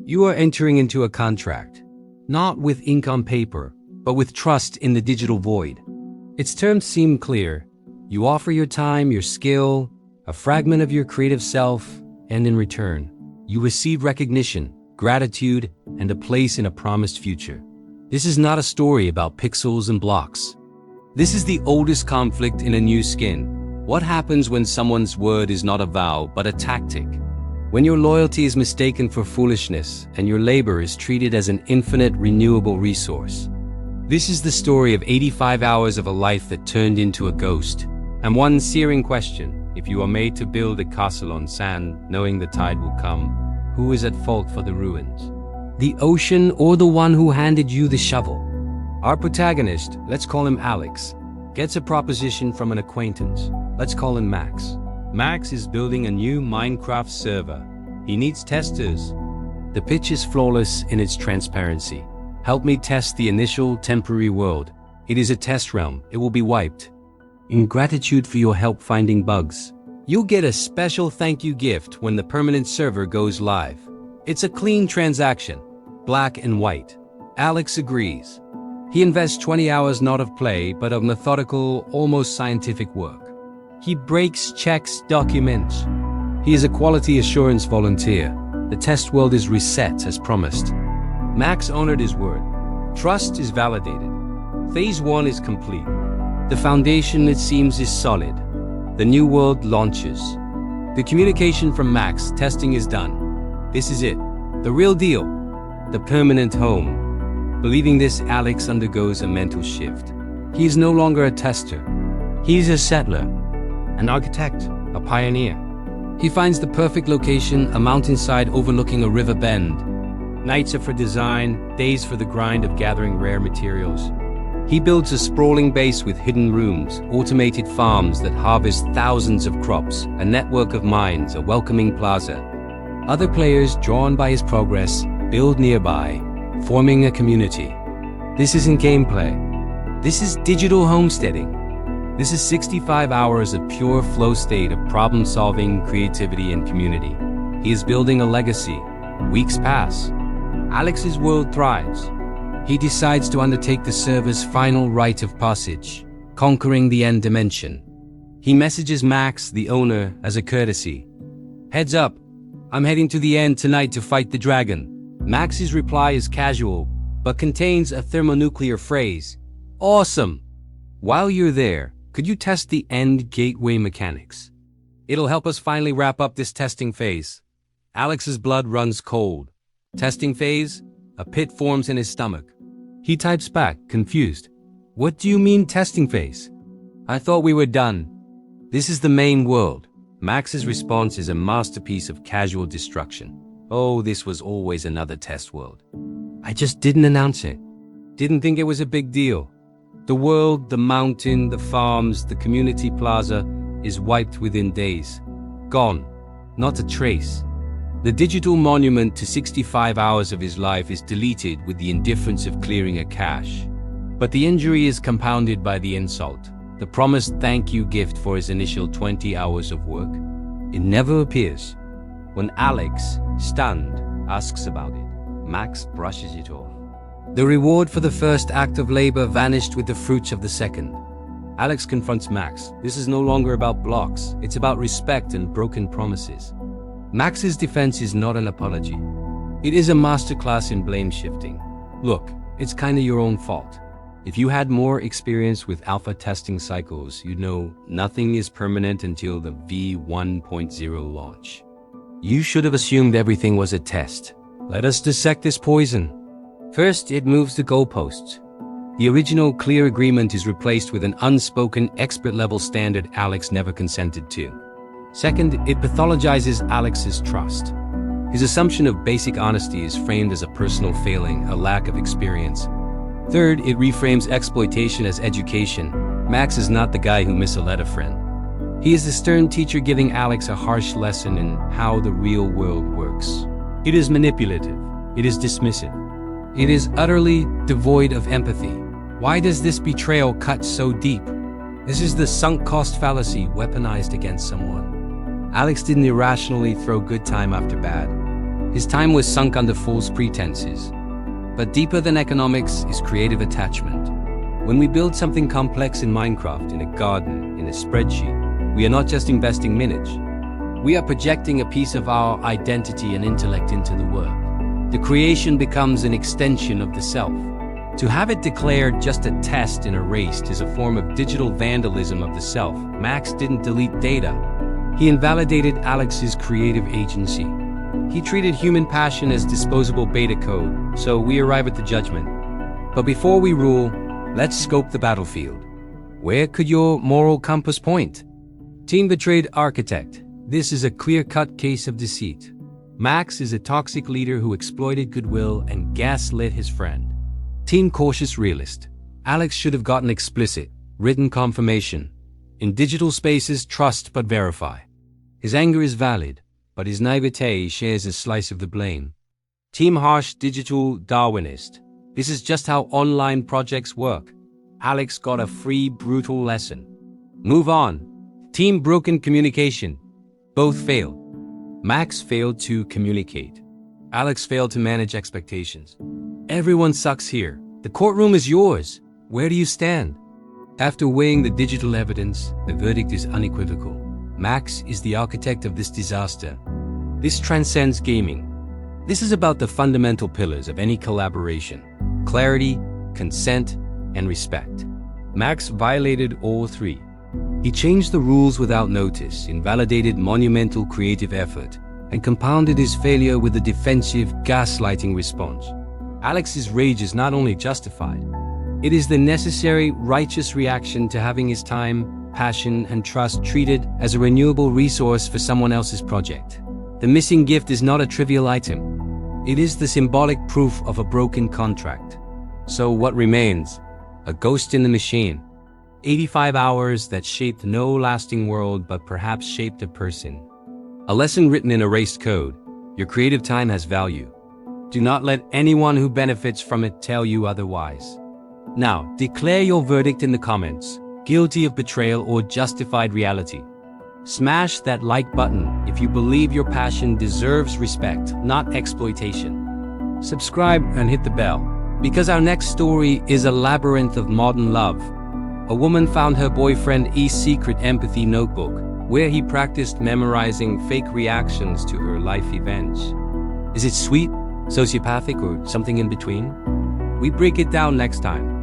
You are entering into a contract, not with ink on paper, but with trust in the digital void. Its terms seem clear. You offer your time, your skill, a fragment of your creative self, and in return, you receive recognition, gratitude, and a place in a promised future. This is not a story about pixels and blocks. This is the oldest conflict in a new skin. What happens when someone's word is not a vow, but a tactic? When your loyalty is mistaken for foolishness and your labor is treated as an infinite renewable resource. This is the story of 85 hours of a life that turned into a ghost. And one searing question: if you are made to build a castle on sand, knowing the tide will come, who is at fault for the ruins? The ocean or the one who handed you the shovel? Our protagonist, let's call him Alex, gets a proposition from an acquaintance. Let's call him Max. Max is building a new Minecraft server. He needs testers. The pitch is flawless in its transparency. Help me test the initial temporary world. It is a test realm. It will be wiped. In gratitude for your help finding bugs, you'll get a special thank you gift when the permanent server goes live. It's a clean transaction, black and white. Alex agrees. He invests 20 hours not of play, but of methodical, almost scientific work. He breaks, checks, documents. He is a quality assurance volunteer. The test world is reset as promised. Max honored his word. Trust is validated. Phase 1 is complete. The foundation, it seems, is solid. The new world launches. The communication from Max, testing is done. This is it. The real deal. The permanent home. Believing this, Alex undergoes a mental shift. He is no longer a tester. He is a settler, an architect, a pioneer. He finds the perfect location, a mountainside overlooking a river bend. Nights are for design, days for the grind of gathering rare materials. He builds a sprawling base with hidden rooms, automated farms that harvest thousands of crops, a network of mines, a welcoming plaza. Other players, drawn by his progress, build nearby, forming a community. This isn't gameplay. This is digital homesteading. This is 65 hours of pure flow state of problem-solving, creativity, and community. He is building a legacy. Weeks pass. Alex's world thrives. He decides to undertake the server's final rite of passage, conquering the end dimension. He messages Max, the owner, as a courtesy. Heads up, I'm heading to the end tonight to fight the dragon. Max's reply is casual, but contains a thermonuclear phrase. Awesome! While you're there, could you test the end gateway mechanics? It'll help us finally wrap up this testing phase. Alex's blood runs cold. Testing phase? A pit forms in his stomach. He types back, confused. What do you mean testing phase? I thought we were done. This is the main world. Max's response is a masterpiece of casual destruction. Oh, this was always another test world. I just didn't announce it. Didn't think it was a big deal. The world, the mountain, the farms, the community plaza is wiped within days. Gone. Not a trace. The digital monument to 65 hours of his life is deleted with the indifference of clearing a cache. But the injury is compounded by the insult, the promised thank you gift for his initial 20 hours of work. It never appears. When Alex, stunned, asks about it, Max brushes it off. The reward for the first act of labor vanished with the fruits of the second. Alex confronts Max. This is no longer about blocks. It's about respect and broken promises. Max's defense is not an apology. It is a masterclass in blame shifting. Look, it's kinda your own fault. If you had more experience with alpha testing cycles, you'd know nothing is permanent until the V1.0 launch. You should have assumed everything was a test. Let us dissect this poison. First, it moves the goalposts. The original clear agreement is replaced with an unspoken expert-level standard Alex never consented to. Second, it pathologizes Alex's trust. His assumption of basic honesty is framed as a personal failing, a lack of experience. Third, it reframes exploitation as education. Max is not the guy who misled a friend. He is the stern teacher giving Alex a harsh lesson in how the real world works. It is manipulative. It is dismissive. It is utterly devoid of empathy. Why does this betrayal cut so deep? This is the sunk cost fallacy weaponized against someone. Alex didn't irrationally throw good time after bad. His time was sunk under false pretenses. But deeper than economics is creative attachment. When we build something complex in Minecraft, in a garden, in a spreadsheet, we are not just investing minutes. We are projecting a piece of our identity and intellect into the work. The creation becomes an extension of the self. To have it declared just a test and erased is a form of digital vandalism of the self. Max didn't delete data. He invalidated Alex's creative agency. He treated human passion as disposable beta code, so we arrive at the judgment. But before we rule, let's scope the battlefield. Where could your moral compass point? Team betrayed architect. This is a clear-cut case of deceit. Max is a toxic leader who exploited goodwill and gaslit his friend. Team cautious realist. Alex should have gotten explicit, written confirmation. In digital spaces, trust but verify. His anger is valid, but his naivete shares a slice of the blame. Team harsh digital Darwinist. This is just how online projects work. Alex got a free, brutal lesson. Move on. Team broken communication. Both failed. Max failed to communicate. Alex failed to manage expectations. Everyone sucks here. The courtroom is yours. Where do you stand? After weighing the digital evidence, the verdict is unequivocal. Max is the architect of this disaster. This transcends gaming. This is about the fundamental pillars of any collaboration: clarity, consent, and respect. Max violated all three. He changed the rules without notice, invalidated monumental creative effort, and compounded his failure with a defensive, gaslighting response. Alex's rage is not only justified, it is the necessary, righteous reaction to having his time, passion, and trust treated as a renewable resource for someone else's project. The missing gift is not a trivial item. It is the symbolic proof of a broken contract. So what remains? A ghost in the machine. 85 hours that shaped no lasting world but perhaps shaped a person. A lesson written in erased code. Your creative time has value. Do not let anyone who benefits from it tell you otherwise. Now, declare your verdict in the comments. Guilty of betrayal or justified reality. Smash that like button if you believe your passion deserves respect, not exploitation. Subscribe and hit the bell, because our next story is a labyrinth of modern love. A woman found her boyfriend E's secret empathy notebook, where he practiced memorizing fake reactions to her life events. Is it sweet, sociopathic, or something in between? We break it down next time.